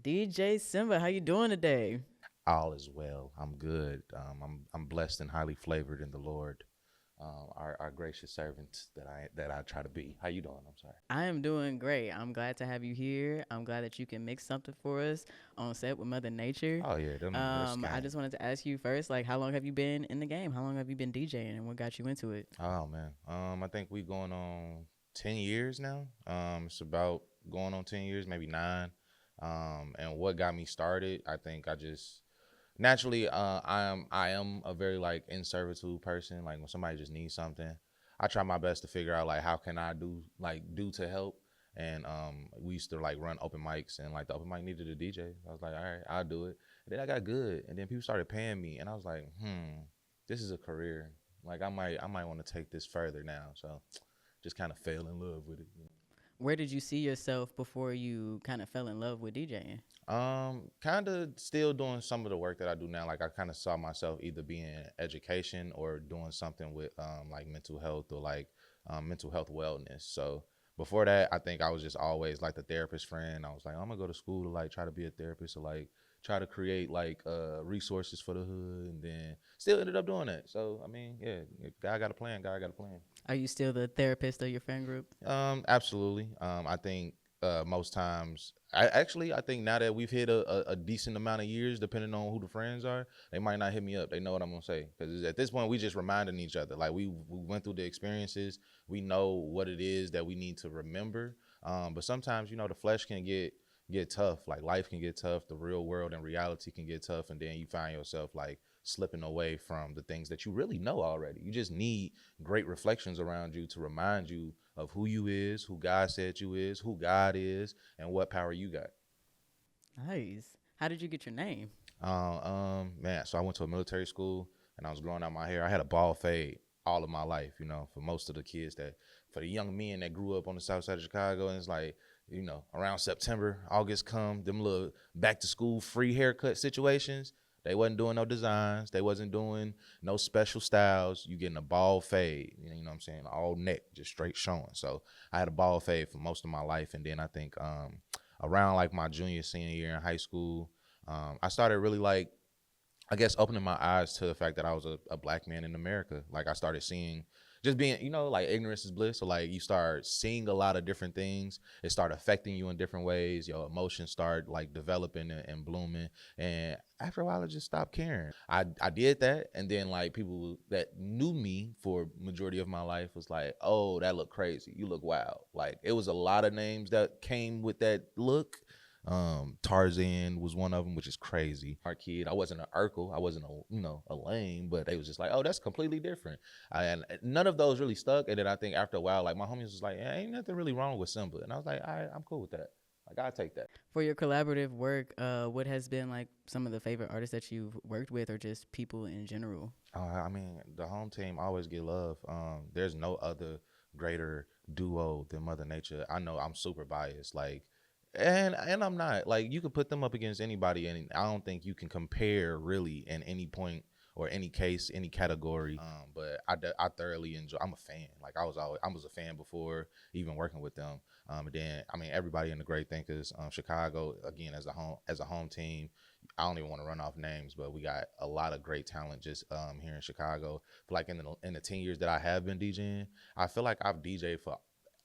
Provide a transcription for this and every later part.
DJ Cymba, how you doing today? All is well. I'm good. I'm blessed and highly flavored in the Lord. Our gracious servant that I try to be. How you doing? I'm sorry. I am doing great. I'm glad to have you here. I'm glad that you can mix something for us on set with Mother Nature. Oh yeah, them that's I gang. just wanted to ask you first, like, how long have you been in the game? How long have you been DJing, and what got you into it? Oh man. I think we going on 10 years now. It's about going on 10 years, maybe nine. And what got me started? I think I just naturally I am a very like in servitude person. Like when somebody just needs something, I try my best to figure out like how can I do to help. And we used to like run open mics, and like the open mic needed a DJ. I was like, all right, I'll do it. And then I got good, and then people started paying me, and I was like, this is a career. Like I might want to take this further now. So just kind of fell in love with it. Where did you see yourself before you kind of fell in love with DJing? Kind of still doing some of the work that I do now. Like I kind of saw myself either being in education or doing something with like mental health or like mental health wellness. So before that, I think I was just always like the therapist friend. I was like, I'm gonna go to school to like try to be a therapist or like try to create like resources for the hood, and then still ended up doing that. So I mean, yeah, guy got a plan. Guy got a plan. Are you still the therapist of your friend group? Absolutely. I think most times, I think now that we've hit a decent amount of years, depending on who the friends are, they might not hit me up. They know what I'm gonna say because at this point we just reminding each other. Like we went through the experiences. We know what it is that we need to remember. But sometimes the flesh can get tough. Like life can get tough. The real world and reality can get tough, and then you find yourself like slipping away from the things that you really know already. You just need great reflections around you to remind you of who you is, who God said you is, who God is, and what power you got. Nice. How did you get your name? Man, so I went to a military school and I was growing out my hair. I had a bald fade all of my life, for most of the kids for the young men that grew up on the south side of Chicago. And it's like, around September, August come, them little back to school free haircut situations. They wasn't doing no designs. They wasn't doing no special styles. You getting a bald fade, you know what I'm saying? All neck, just straight showing. So I had a bald fade for most of my life. And then I think around like my junior, senior year in high school, I started really like, I guess, opening my eyes to the fact that I was a black man in America. Like I started seeing, just being, like ignorance is bliss. So like you start seeing a lot of different things. It started affecting you in different ways. Your emotions start like developing and blooming. And after a while, I just stopped caring. I did that. And then like people that knew me for majority of my life was like, oh, that look crazy. You look wild. Like it was a lot of names that came with that look. Tarzan was one of them, which is crazy. Our kid, I wasn't an Urkel, I wasn't a lame, but they was just like, oh, that's completely different. And none of those really stuck. And then I think after a while, like my homies was like, yeah, ain't nothing really wrong with Cymba, and I was like, all right, I'm cool with that. Like I'll take that. For your collaborative work, what has been like some of the favorite artists that you've worked with, or just people in general? I mean, the home team always get love. There's no other greater duo than Mother Nature. I know I'm super biased, like, and I'm not. Like you could put them up against anybody, and I don't think you can compare really in any point or any case, any category. But I thoroughly enjoy. I'm a fan. Like I was a fan before even working with them. And then I mean everybody in the Great Thinkaz, Chicago again as a home team. I don't even want to run off names, but we got a lot of great talent just here in Chicago. Like in the 10 years that I have been DJing, I feel like I've DJed for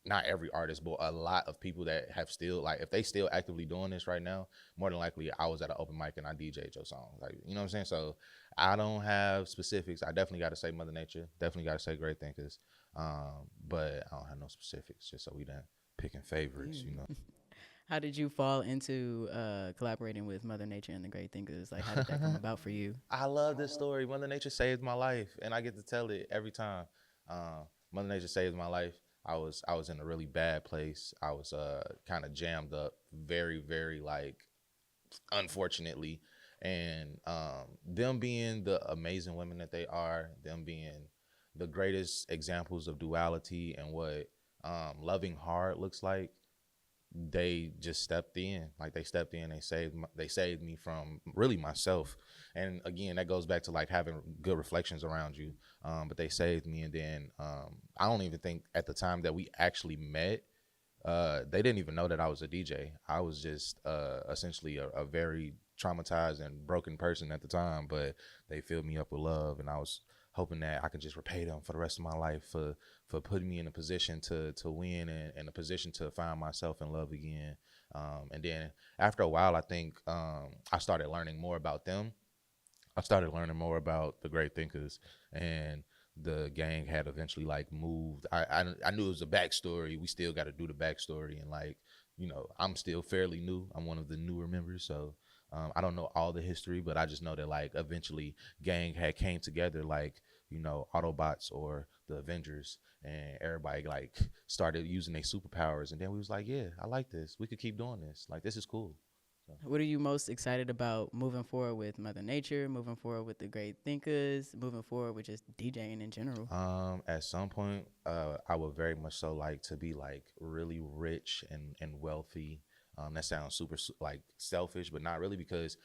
not every artist, but a lot of people that have still, like, if they still actively doing this right now, more than likely I was at an open mic and I DJ'd your song. Like, you know what I'm saying? So I don't have specifics. I definitely got to say Mother Nature. Definitely got to say Great Thinkaz. But I don't have no specifics, just so we done picking favorites. How did you fall into collaborating with Mother Nature and the Great Thinkers? Like, how did that come about for you? I love this story. Mother Nature saved my life, and I get to tell it every time. Mother Nature saved my life. I was in a really bad place. I was kind of jammed up, very very like unfortunately, and them being the amazing women that they are, them being the greatest examples of duality and what loving hard looks like, they just stepped in. Like they stepped in, they saved me from really myself. And again, that goes back to like having good reflections around you. But they saved me. And then I don't even think at the time that we actually met, they didn't even know that I was a DJ. I was just essentially a very traumatized and broken person at the time, but they filled me up with love, and I was hoping that I could just repay them for the rest of my life for putting me in a position to win, and a position to find myself in love again. And then after a while, I think I started learning more about them. I started learning more about the Gr8 Thinkaz, and the gang had eventually like moved. I knew it was a backstory. We still got to do the backstory, and like, you know, I'm still fairly new. I'm one of the newer members, so I don't know all the history, but I just know that like eventually gang had came together, like, you know, Autobots or the Avengers, and everybody like started using their superpowers, and then we was like, yeah, I like this. We could keep doing this. Like, this is cool. So. What are you most excited about moving forward with Mother Nature, moving forward with the Gr8 Thinkaz, moving forward with just DJing in general? At some point, I would very much so like to be like really rich and wealthy. That sounds super like selfish, but not really, because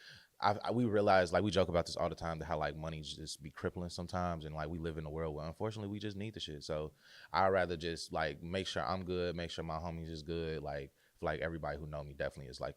we realize, like, we joke about this all the time, that how like money just be crippling sometimes, and like we live in a world where unfortunately we just need the shit. So I'd rather just like make sure I'm good, make sure my homies is good, like everybody who know me definitely is like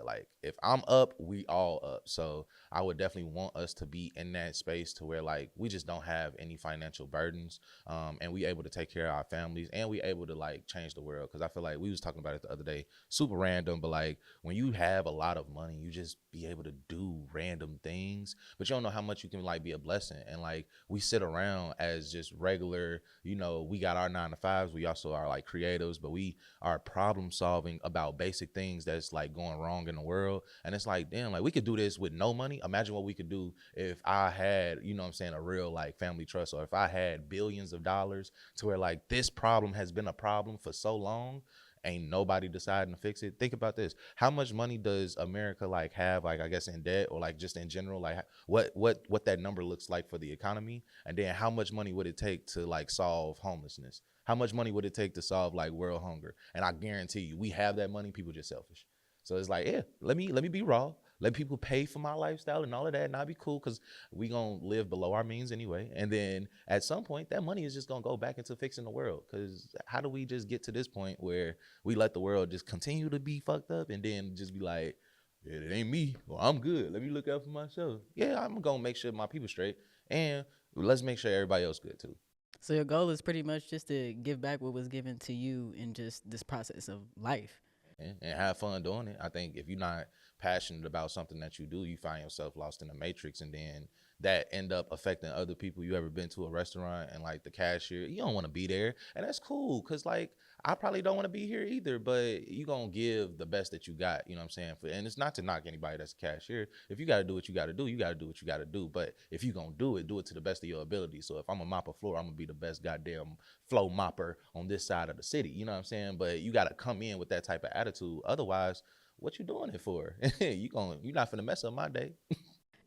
like if I'm up, we all up. So I would definitely want us to be in that space to where like we just don't have any financial burdens, and we able to take care of our families, and we able to like change the world. Because I feel like we was talking about it the other day, super random, but like when you have a lot of money, you just be able to do random things, but you don't know how much you can like be a blessing. And like we sit around as just regular, you know, we got our 9 to 5s, we also are like creatives, but we are problem solving about basic things that's like going wrong in the world. And it's like, damn, like we could do this with no money. Imagine what we could do if I had, you know what I'm saying, a real like family trust, or if I had billions of dollars to where like this problem has been a problem for so long, ain't nobody deciding to fix it. Think about this. How much money does America like have, like, I guess, in debt, or like just in general, like what that number looks like for the economy? And then how much money would it take to like solve homelessness? How much money would it take to solve like world hunger? And I guarantee you, we have that money, people just selfish. So it's like, yeah, let me be raw. Let people pay for my lifestyle and all of that, and I'll be cool, because we gonna live below our means anyway. And then at some point, that money is just gonna go back into fixing the world. Because how do we just get to this point where we let the world just continue to be fucked up, and then just be like, yeah, it ain't me. Well, I'm good. Let me look out for myself. Yeah, I'm gonna make sure my people straight, and let's make sure everybody else good too. So your goal is pretty much just to give back what was given to you in just this process of life. And have fun doing it. I think if you're not passionate about something that you do, you find yourself lost in the matrix, and then that end up affecting other people. You ever been to a restaurant and like the cashier, you don't want to be there, and that's cool, because like I probably don't want to be here either, but you gonna give the best that you got, you know what I'm saying? And it's not to knock anybody that's a cashier. If you gotta do what you gotta do, you gotta do what you gotta do. But if you gonna do it to the best of your ability. So if I'm a mopper floor, I'm gonna be the best goddamn flow mopper on this side of the city, you know what I'm saying? But you gotta come in with that type of attitude. Otherwise, what you doing it for? You're not finna mess up my day.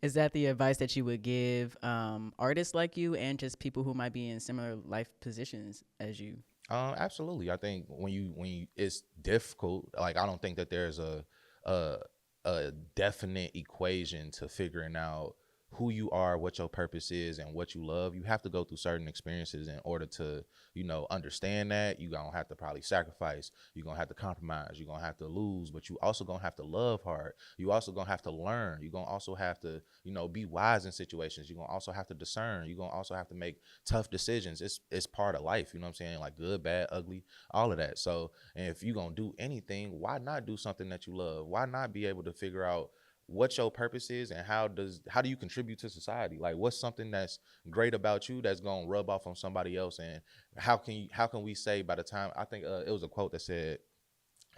Is that the advice that you would give artists like you and just people who might be in similar life positions as you? Absolutely. I think when you it's difficult. Like, I don't think that there's a a definite equation to figuring out who you are, what your purpose is, and what you love. You have to go through certain experiences in order to, you know, understand that. You're gonna have to probably sacrifice. You're gonna have to compromise. You're gonna have to lose, but you also gonna have to love hard. You also gonna have to learn. You're gonna also have to, you know, be wise in situations. You're gonna also have to discern. You're gonna also have to make tough decisions. It's part of life, you know what I'm saying? Like good, bad, ugly, all of that. So, and if you're gonna do anything, why not do something that you love? Why not be able to figure out what your purpose is, and how do you contribute to society? Like, what's something that's great about you that's gonna rub off on somebody else? And how can we say, by the time, I think it was a quote that said,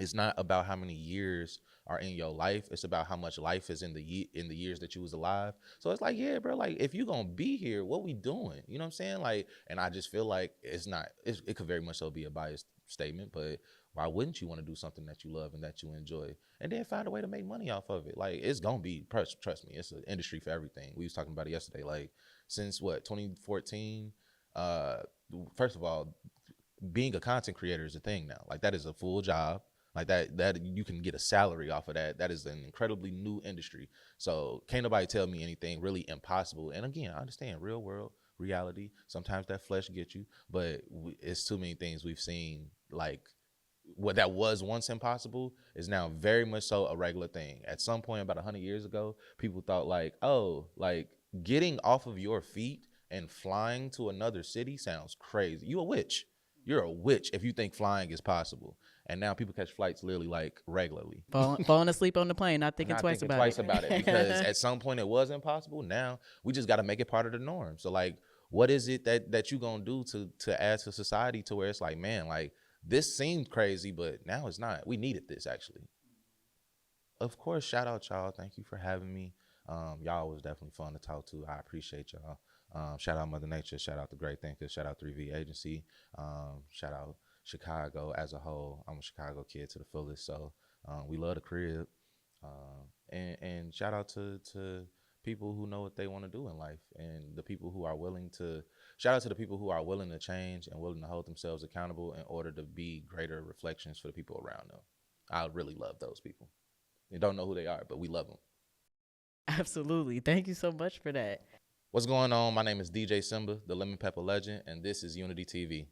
it's not about how many years are in your life, it's about how much life is in the years that you was alive. So it's like, yeah, bro, like if you gonna be here, what we doing? You know what I'm saying? Like, and I just feel like it could very much so be a biased statement, but why wouldn't you want to do something that you love and that you enjoy, and then find a way to make money off of it? Like, it's gonna be, trust me, it's an industry for everything. We was talking about it yesterday. Like, since what, 2014, uh first of all, being a content creator is a thing now. Like, that is a full job. Like, that you can get a salary off of that. That is an incredibly new industry. So can't nobody tell me anything really impossible. And again, I understand real world reality. Sometimes that flesh gets you, but it's too many things we've seen, like, what that was once impossible is now very much so a regular thing. At some point about 100 years ago, people thought like, oh, like getting off of your feet and flying to another city sounds crazy. You a witch. You're a witch if you think flying is possible. And now people catch flights literally like regularly. Falling asleep on the plane, not thinking Not twice thinking about twice it. about it because at some point it was impossible. Now we just got to make it part of the norm. So like, what is it that you gonna do to add to society to where it's like, man, like this seemed crazy, but now it's not. We needed this actually. Of course, shout out y'all. Thank you for having me. Y'all was definitely fun to talk to. I appreciate y'all. Shout out Mother Nature. Shout out the Gr8 Thinkaz. Shout out 3V Agency. Shout out Chicago as a whole. I'm a Chicago kid to the fullest, so we love the crib. And shout out to people who know what they want to do in life, and the people who are willing to. Shout out to the people who are willing to change and willing to hold themselves accountable in order to be greater reflections for the people around them. I really love those people. You don't know who they are, but we love them. Absolutely. Thank you so much for that. What's going on? My name is DJ Cymba, the Lemon Pepper Legend, and this is Unity TV.